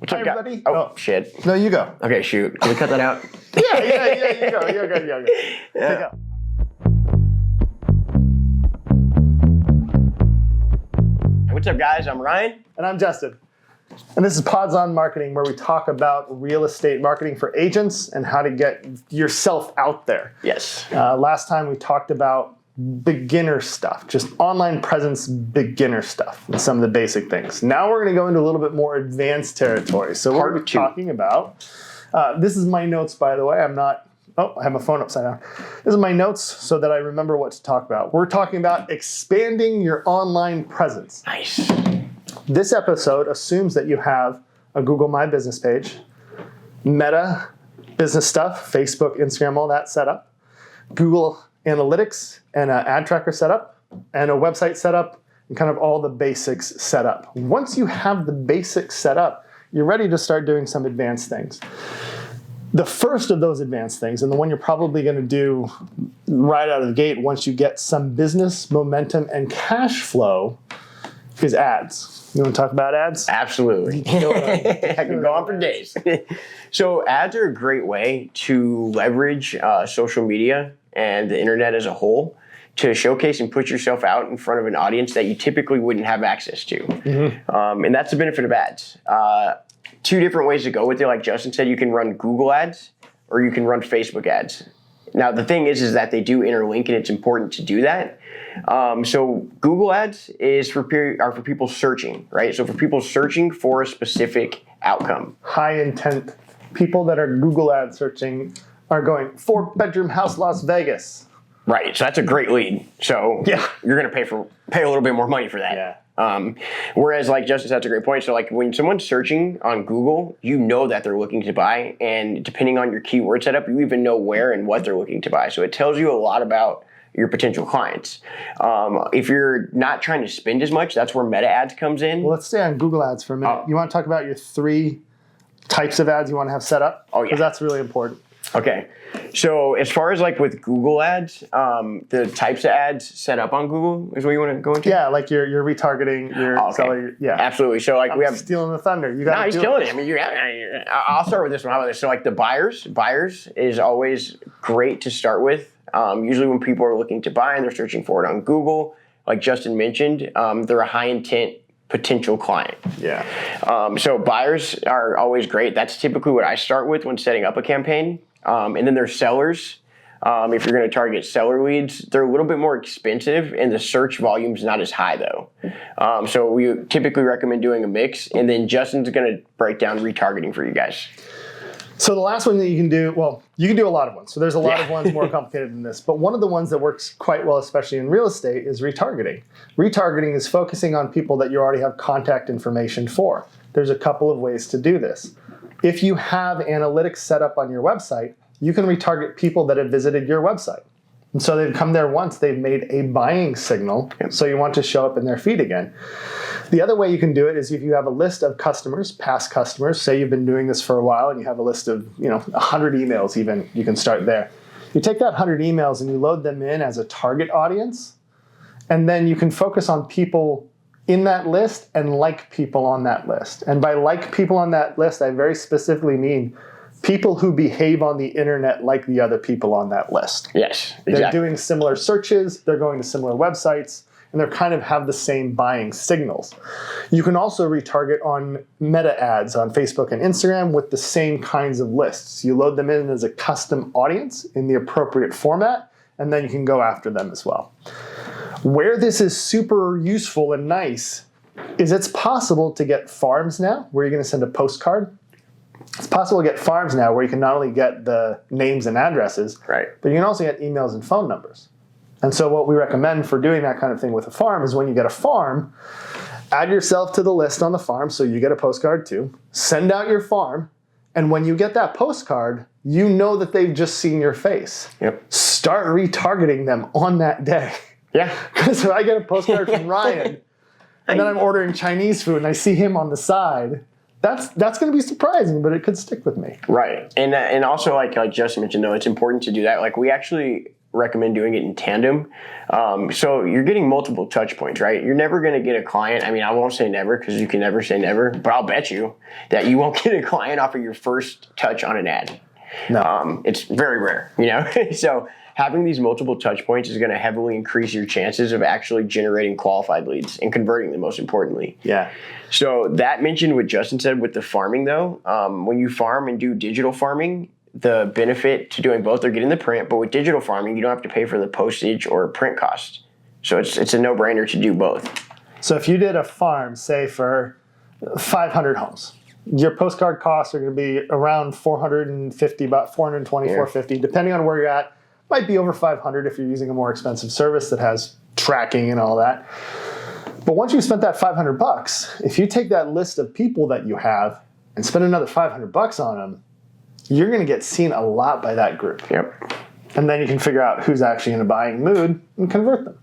What's up, Hi, everybody. Oh, shit. No, you go. Okay, shoot. Can we cut that out? Yeah, you go. You're good. Yeah. Take out. What's up, guys? I'm Ryan. And I'm Justin. And this is Pods on Marketing, where we talk about real estate marketing for agents and how to get yourself out there. Yes. Last time we talked about beginner stuff, just online presence beginner stuff, and some of the basic things. Now we're going to go into a little bit more advanced territory. So we're going to be talking about, this is my notes, by the way. I have my phone upside down. This is my notes so that I remember what to talk about. We're talking about expanding your online presence. Nice. This episode assumes that you have a Google My Business page, Meta business stuff, Facebook, Instagram, all that set up, Google Analytics and an ad tracker set up, and a website set up, and kind of all the basics set up. Once you have the basics set up, you're ready to start doing some advanced things. The first of those advanced things, and the one you're probably going to do right out of the gate once you get some business momentum and cash flow, is ads. You want to talk about ads? Absolutely. I can go on for days. So ads are a great way to leverage social media and the internet as a whole to showcase and put yourself out in front of an audience that you typically wouldn't have access to. Mm-hmm. And that's the benefit of ads. Two different ways to go with it. Like Justin said, you can run Google ads or you can run Facebook ads. Now, the thing is that they do interlink, and it's important to do that. So Google ads are for people searching, right? So for people searching for a specific outcome. High intent people that are Google ad searching are going 4-bedroom house, Las Vegas. Right. So that's a great lead. So yeah, you're going to pay a little bit more money for that. Yeah. Whereas, like Justin said, that's a great point. So like when someone's searching on Google, you know that they're looking to buy, and depending on your keyword setup, you even know where and what they're looking to buy. So it tells you a lot about your potential clients. If you're not trying to spend as much, that's where meta ads comes in. Well, let's stay on Google ads for a minute. You want to talk about your 3 types of ads you want to have set up? Oh, yeah. Because that's really important. Okay. So as far as like with Google ads, the types of ads set up on Google is what you want to go into? Yeah, like your retargeting, your seller. Yeah. Absolutely. So like we have stealing the thunder. You got No, he's killing it. I mean, I'll start with this one. How about this? So like the buyers is always great to start with. Usually when people are looking to buy and they're searching for it on Google, like Justin mentioned, they're a high intent potential client. Yeah. So buyers are always great. That's typically what I start with when setting up a campaign. And then there's sellers. If you're going to target seller leads, they're a little bit more expensive and the search volume's not as high though. So we typically recommend doing a mix, and then Justin's going to break down retargeting for you guys. So the last one that you can do, well, you can do a lot of ones. So there's a lot of ones more complicated than this. But one of the ones that works quite well, especially in real estate, is retargeting. Retargeting is focusing on people that you already have contact information for. There's a couple of ways to do this. If you have analytics set up on your website, you can retarget people that have visited your website. And so they've come there once, they've made a buying signal, so you want to show up in their feed again. The other way you can do it is if you have a list of customers, past customers, say you've been doing this for a while and you have a list of 100 emails even, you can start there. You take that 100 emails and you load them in as a target audience, and then you can focus on people in that list and like people on that list. And by like people on that list, I very specifically mean people who behave on the internet like the other people on that list. Yes, exactly. They're doing similar searches, they're going to similar websites, and they kind of have the same buying signals. You can also retarget on meta ads on Facebook and Instagram with the same kinds of lists. You load them in as a custom audience in the appropriate format, and then you can go after them as well. Where this is super useful and nice is it's possible to get farms now, where you're going to send a postcard. It's possible to get farms now where you can not only get the names and addresses, right, but you can also get emails and phone numbers. And so what we recommend for doing that kind of thing with a farm is when you get a farm, add yourself to the list on the farm so you get a postcard too, send out your farm, and when you get that postcard, you know that they've just seen your face. Yep. Start retargeting them on that day. Yeah. Because if I get a postcard from Ryan, and then I'm ordering Chinese food and I see him on the side, that's going to be surprising, but it could stick with me. Right. And also, like Justin mentioned, though, it's important to do that. Like we actually recommend doing it in tandem. So you're getting multiple touch points, right? You're never going to get a client. I mean, I won't say never because you can never say never, but I'll bet you that you won't get a client off of your first touch on an ad. No. It's very rare, you know? So having these multiple touch points is going to heavily increase your chances of actually generating qualified leads and converting them, most importantly. Yeah. So that mentioned what Justin said with the farming, though. When you farm and do digital farming, the benefit to doing both are getting the print, but with digital farming, you don't have to pay for the postage or print cost. So it's a no-brainer to do both. So if you did a farm, say for 500 homes, your postcard costs are going to be around 450, about 420, 450, depending on where you're at. Might be over 500 if you're using a more expensive service that has tracking and all that. But once you've spent that $500, if you take that list of people that you have and spend another $500 on them, you're going to get seen a lot by that group. Yep. And then you can figure out who's actually in a buying mood and convert them.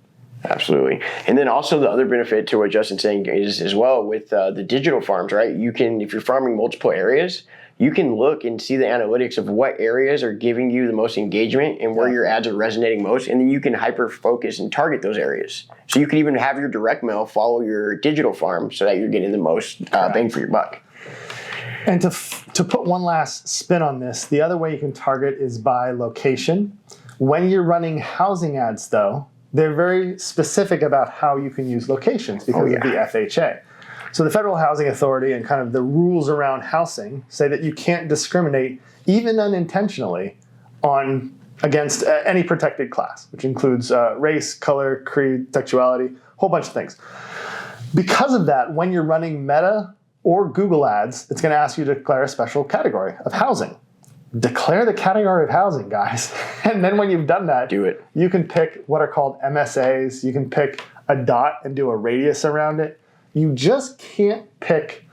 Absolutely. And then also the other benefit to what Justin's saying is as well with the digital farms, right? You can, if you're farming multiple areas, you can look and see the analytics of what areas are giving you the most engagement and where your ads are resonating most. And then you can hyper focus and target those areas. So you can even have your direct mail follow your digital farm so that you're getting the most bang for your buck. And to put one last spin on this, the other way you can target is by location. When you're running housing ads, though, they're very specific about how you can use locations because of the FHA. So the Federal Housing Authority and kind of the rules around housing say that you can't discriminate, even unintentionally, against any protected class, which includes race, color, creed, sexuality, a whole bunch of things. Because of that, when you're running Meta or Google ads, it's going to ask you to declare a special category of housing. Declare the category of housing, guys. And then when you've done that, do it. You can pick what are called MSAs. You can pick a dot and do a radius around it. You just can't pick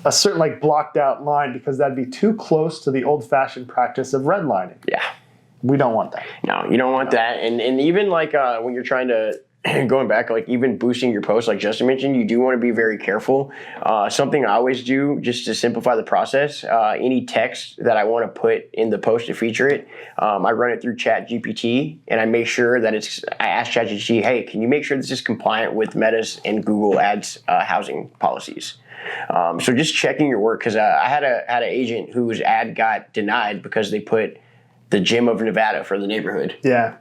a certain blocked out line because that'd be too close to the old-fashioned practice of redlining. Yeah. We don't want that. No, you don't want that. And even when you're trying to, going back, even boosting your post, like Justin mentioned, you do want to be very careful. Something I always do just to simplify the process, any text that I want to put in the post to feature it, I run it through ChatGPT and I make sure that I ask ChatGPT, hey, can you make sure this is compliant with Meta's and Google Ads housing policies? So just checking your work, because I had an agent whose ad got denied because they put the gem of Nevada for the neighborhood. Yeah.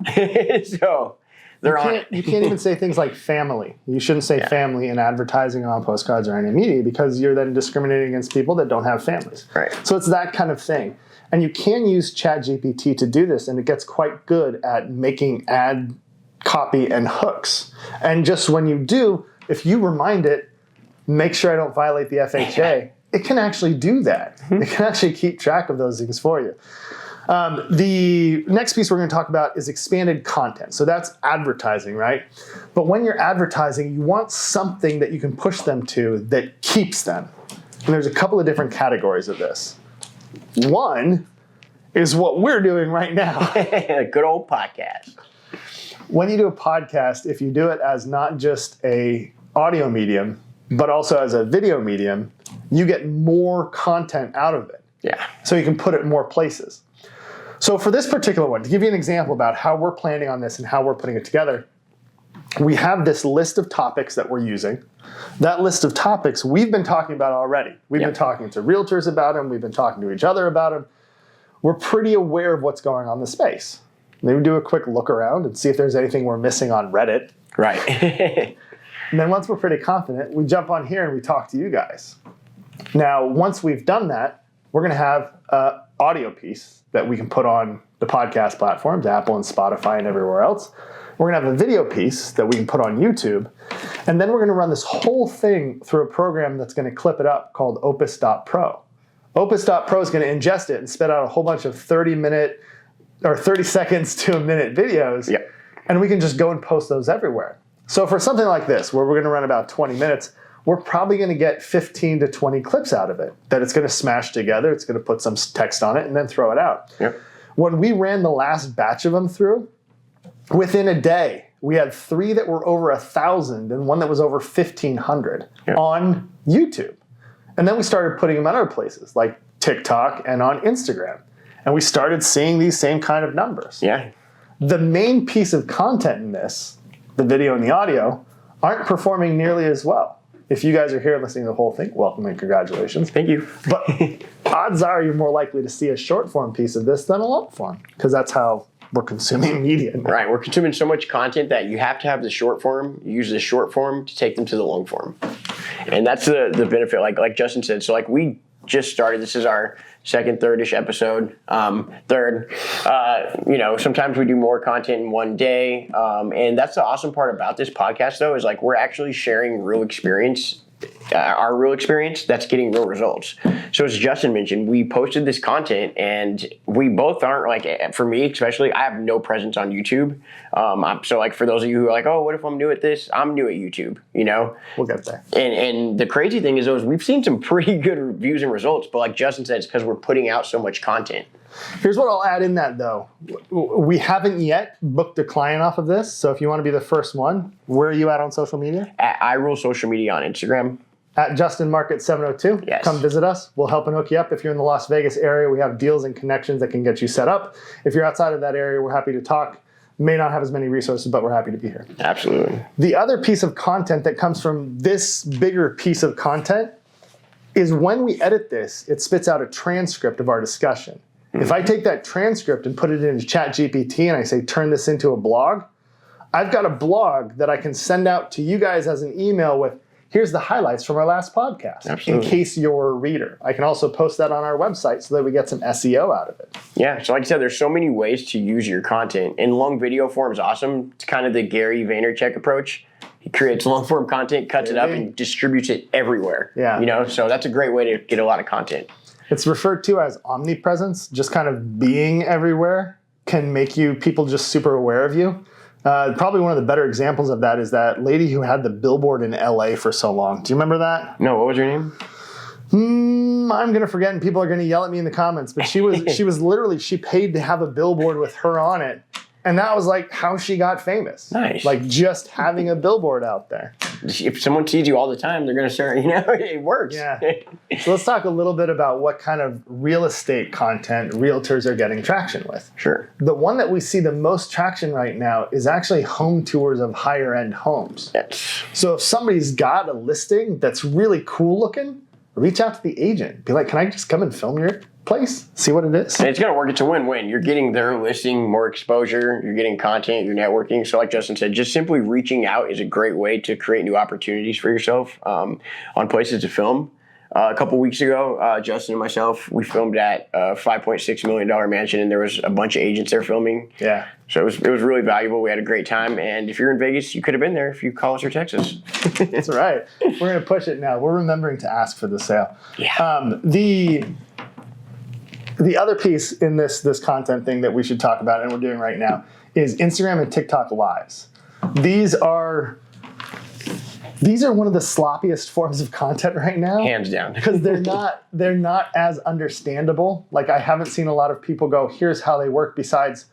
So you can't even say things like family. You shouldn't say family in advertising on postcards or any media because you're then discriminating against people that don't have families. Right. So it's that kind of thing. And you can use ChatGPT to do this, and it gets quite good at making ad copy and hooks. And just when you do, if you remind it, make sure I don't violate the FHA, it can actually do that. It can actually keep track of those things for you. The next piece we're going to talk about is expanded content. So that's advertising, right? But when you're advertising, you want something that you can push them to that keeps them. And there's a couple of different categories of this. One is what we're doing right now. Good old podcast. When you do a podcast, if you do it as not just a audio medium, but also as a video medium, you get more content out of it. Yeah. So you can put it in more places. So for this particular one, to give you an example about how we're planning on this and how we're putting it together, we have this list of topics that we're using. That list of topics we've been talking about already. We've been talking to realtors about them. We've been talking to each other about them. We're pretty aware of what's going on in the space. Maybe do a quick look around and see if there's anything we're missing on Reddit. Right. And then once we're pretty confident, we jump on here and we talk to you guys. Now, once we've done that, we're going to have an audio piece that we can put on the podcast platforms, Apple and Spotify and everywhere else. We're going to have a video piece that we can put on YouTube. And then we're going to run this whole thing through a program that's going to clip it up called Opus.Pro. Opus.Pro is going to ingest it and spit out a whole bunch of 30-minute or 30 seconds to a minute videos. Yep. And we can just go and post those everywhere. So for something like this, where we're going to run about 20 minutes, we're probably going to get 15 to 20 clips out of it that it's going to smash together. It's going to put some text on it and then throw it out. Yep. When we ran the last batch of them through, within a day, we had 3 that were over 1,000 and 1 that was over 1,500 on YouTube. And then we started putting them in other places like TikTok and on Instagram. And we started seeing these same kind of numbers. Yeah. The main piece of content in this, the video and the audio, aren't performing nearly as well. If you guys are here listening to the whole thing, welcome and congratulations. Thank you. But odds are you're more likely to see a short form piece of this than a long form, because that's how we're consuming media now. Right, we're consuming so much content that you have to have the short form, use the short form to take them to the long form. And that's the benefit, like Justin said. So like we just started, this is our second, third-ish episode, third. Sometimes we do more content in one day. And that's the awesome part about this podcast though, is like we're actually sharing real experience, our real experience that's getting real results. So as Justin mentioned, we posted this content and we both aren't like, for me especially, I have no presence on YouTube. So like for those of you who are like, oh, what if I'm new at this? I'm new at YouTube, We'll get there. And the crazy thing is we've seen some pretty good reviews and results, but like Justin said, it's because we're putting out so much content. Here's what I'll add in that though. We haven't yet booked a client off of this. So if you want to be the first one, where are you at on social media? At iRule Social Media on Instagram. At Justin Market 702. Yes. Come visit us. We'll help and hook you up. If you're in the Las Vegas area, we have deals and connections that can get you set up. If you're outside of that area, we're happy to talk. May not have as many resources, but we're happy to be here. Absolutely. The other piece of content that comes from this bigger piece of content is when we edit this, it spits out a transcript of our discussion. If I take that transcript and put it into ChatGPT and I say, turn this into a blog, I've got a blog that I can send out to you guys as an email with, here's the highlights from our last podcast. Absolutely. In case you're a reader. I can also post that on our website so that we get some SEO out of it. Yeah, so like I said, there's so many ways to use your content. And long video form is awesome. It's kind of the Gary Vaynerchuk approach. He creates long form content, cuts it up, and distributes it everywhere. Yeah. So that's a great way to get a lot of content. It's referred to as Omni-Presence. Just kind of being everywhere can make people just super aware of you. Probably one of the better examples of that is that lady who had the billboard in LA for so long. Do you remember that? No, what was her name? I'm going to forget and people are going to yell at me in the comments, but she was literally, she paid to have a billboard with her on it. And that was like how she got famous. Nice. Like just having a billboard out there. If someone sees you all the time, they're going to start, it works. Yeah. So let's talk a little bit about what kind of real estate content realtors are getting traction with. Sure. The one that we see the most traction right now is actually home tours of higher end homes. Yes. So if somebody's got a listing that's really cool looking, reach out to the agent. Be like, can I just come and film your place? See what it is. And it's going to work. It's a win-win. You're getting their listing, more exposure. You're getting content. You're networking. So like Justin said, just simply reaching out is a great way to create new opportunities for yourself on places to film. A couple weeks ago, Justin and myself, we filmed at a $5.6 million mansion, and there was a bunch of agents there filming. Yeah. So it was really valuable. We had a great time. And if you're in Vegas, you could have been there if you call us or text us. That's right. We're going to push it now. We're remembering to ask for the sale. Yeah. The other piece in this content thing that we should talk about, and we're doing right now, is Instagram and TikTok Lives. These are one of the sloppiest forms of content right now. Hands down. Because they're not as understandable. Like I haven't seen a lot of people go, here's how they work, besides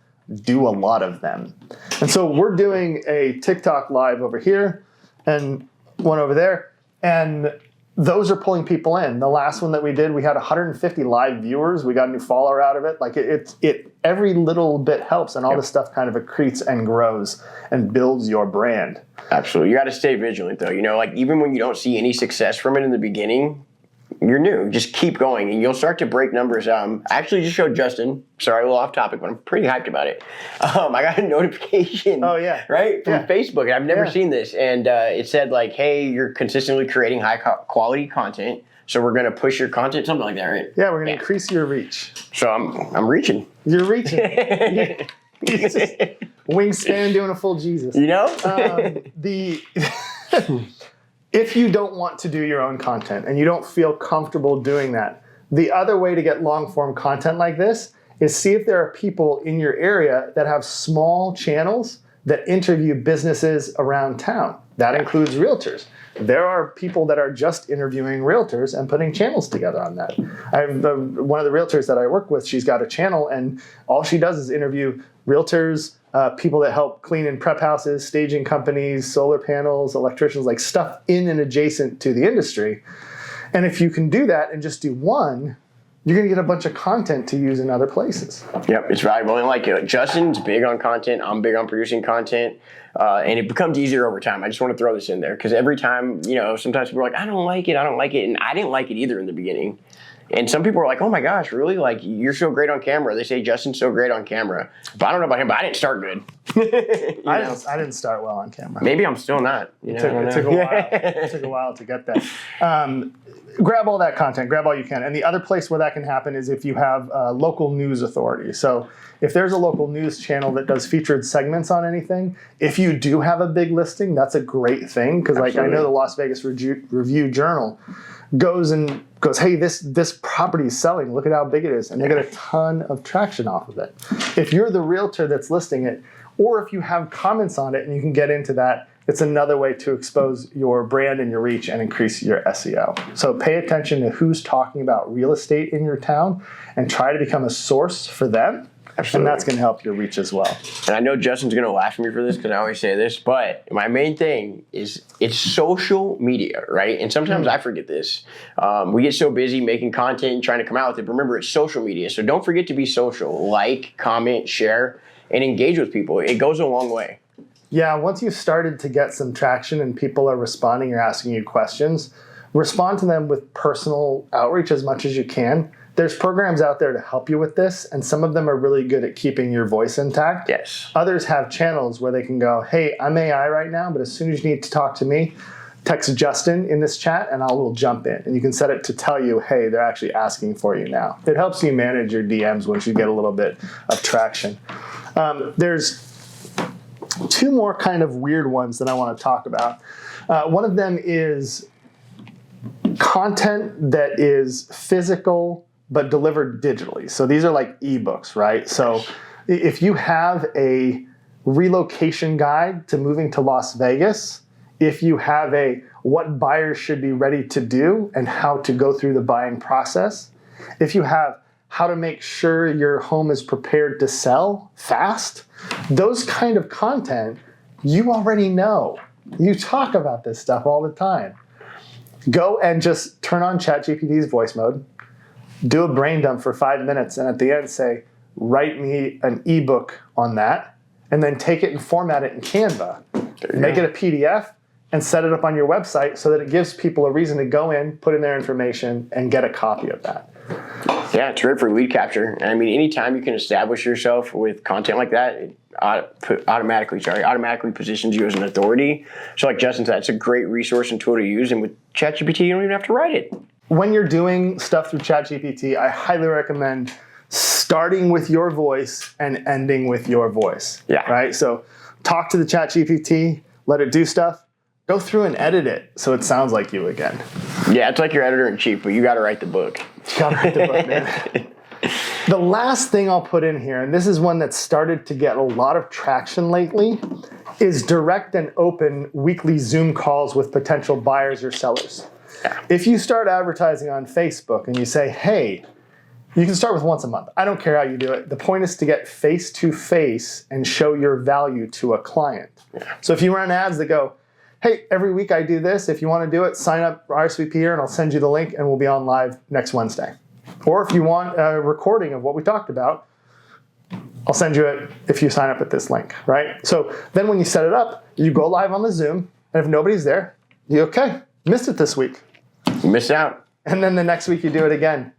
do a lot of them. And so we're doing a TikTok Live over here and one over there. And those are pulling people in. The last one that we did, we had 150 live viewers. We got a new follower out of it. Like it every little bit helps, and all this stuff kind of accretes and grows and builds your brand. Absolutely. You got to stay vigilant though. Like even when you don't see any success from it in the beginning, you're new. Just keep going and you'll start to break numbers. I actually just showed Justin, sorry, a little off topic, but I'm pretty hyped about it. I got a notification. Oh, yeah. Right? From Facebook. And I've never seen this. And it said like, hey, you're consistently creating high quality content. So we're going to push your content, something like that, right? Yeah, we're going to increase your reach. So I'm reaching. You're reaching. Wingspan doing a full Jesus. If you don't want to do your own content and you don't feel comfortable doing that, the other way to get long form content like this is see if there are people in your area that have small channels that interview businesses around town. That includes realtors. There are people that are just interviewing realtors and putting channels together on that. One of the realtors that I work with, she's got a channel and all she does is interview realtors, people that help clean and prep houses, staging companies, solar panels, electricians, like stuff in and adjacent to the industry. And if you can do that and just do one, you're going to get a bunch of content to use in other places. Yep, it's valuable. And like Justin's big on content. I'm big on producing content. And it becomes easier over time. I just want to throw this in there because every time, sometimes people are like, I don't like it. And I didn't like it either in the beginning. And some people are like, oh my gosh, really? Like, you're so great on camera. They say Justin's so great on camera. But I don't know about him, but I didn't start good. I didn't start well on camera. Maybe I'm still not. It took a while. It took a while to get that. Grab all that content. Grab all you can. And the other place where that can happen is if you have local news authority. So if there's a local news channel that does featured segments on anything, if you do have a big listing, that's a great thing. Because like I know the Las Vegas Review-Journal goes, hey, this property is selling. Look at how big it is. And they get a ton of traction off of it. If you're the realtor that's listing it, or if you have comments on it and you can get into that, it's another way to expose your brand and your reach and increase your SEO. So pay attention to who's talking about real estate in your town and try to become a source for them. Absolutely. And that's going to help your reach as well. And I know Justin's going to laugh at me for this because I always say this, but my main thing is it's social media, right? And sometimes I forget this. We get so busy making content and trying to come out with it. But remember, it's social media. So don't forget to be social. Like, comment, share, and engage with people. It goes a long way. Yeah, once you've started to get some traction and people are responding or asking you questions, respond to them with personal outreach as much as you can. There's programs out there to help you with this, and some of them are really good at keeping your voice intact. Yes. Others have channels where they can go, hey, I'm AI right now, but as soon as you need to talk to me, text Justin in this chat and I will jump in. And you can set it to tell you, hey, they're actually asking for you now. It helps you manage your DMs once you get a little bit of traction. There's two more kind of weird ones that I want to talk about. One of them is content that is physical but delivered digitally. So these are like ebooks, right? So if you have a relocation guide to moving to Las Vegas, if you have a what buyers should be ready to do and how to go through the buying process, if you have how to make sure your home is prepared to sell fast, those kind of content, you already know. You talk about this stuff all the time. Go and just turn on ChatGPT's voice mode, do a brain dump for 5 minutes, and at the end say, write me an ebook on that, and then take it and format it in Canva. Make it a PDF and set it up on your website so that it gives people a reason to go in, put in their information, and get a copy of that. Yeah, it's great for lead capture. And I mean, anytime you can establish yourself with content like that, it automatically positions you as an authority. So like Justin said, it's a great resource and tool to use. And with ChatGPT, you don't even have to write it. When you're doing stuff through ChatGPT, I highly recommend starting with your voice and ending with your voice. Yeah. Right? So talk to the ChatGPT, let it do stuff. Go through and edit it so it sounds like you again. Yeah, it's like your editor-in-chief, but you got to write the book. You got to write the book, man. The last thing I'll put in here, and this is one that's started to get a lot of traction lately, is direct and open weekly Zoom calls with potential buyers or sellers. Yeah. If you start advertising on Facebook and you say, hey, you can start with once a month. I don't care how you do it. The point is to get face-to-face and show your value to a client. Yeah. So if you run ads that go, hey, every week I do this. If you want to do it, sign up RSVP here and I'll send you the link and we'll be on live next Wednesday. Or if you want a recording of what we talked about, I'll send you it if you sign up at this link, right? So then when you set it up, you go live on the Zoom, and if nobody's there, okay, missed it this week. You missed out. And then the next week you do it again.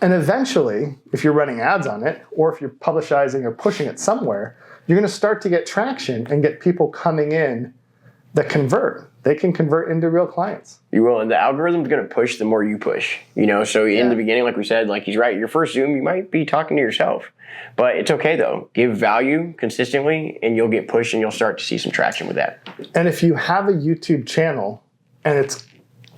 And eventually, if you're running ads on it, or if you're publicizing or pushing it somewhere, you're going to start to get traction and get people coming in that convert. They can convert into real clients. You will, and the algorithm's going to push the more you push. So in the beginning, like we said, like he's right, your first Zoom, you might be talking to yourself. But it's okay, though. Give value consistently, and you'll get pushed, and you'll start to see some traction with that. And if you have a YouTube channel, and it's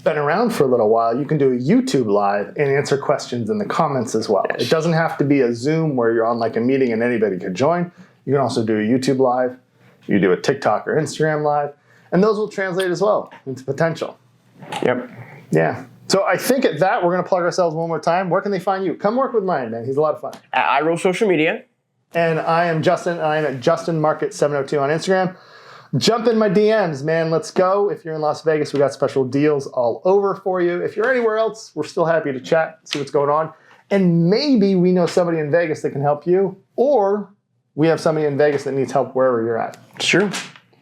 been around for a little while, you can do a YouTube live and answer questions in the comments as well. Yes. It doesn't have to be a Zoom where you're on like a meeting and anybody could join. You can also do a YouTube live. You do a TikTok or Instagram live. And those will translate as well into potential. Yep. Yeah. So I think at that, we're going to plug ourselves one more time. Where can they find you? Come work with Ryan, man. He's a lot of fun. I roll social media. And I am Justin, and I am at JustinMarket702 on Instagram. Jump in my DMs, man. Let's go. If you're in Las Vegas, we got special deals all over for you. If you're anywhere else, we're still happy to chat, see what's going on. And maybe we know somebody in Vegas that can help you, or we have somebody in Vegas that needs help wherever you're at. It's true.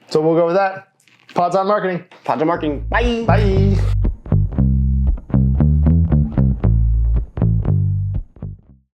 So we'll go with that. Pods on Marketing. Pods on Marketing. Bye. Bye.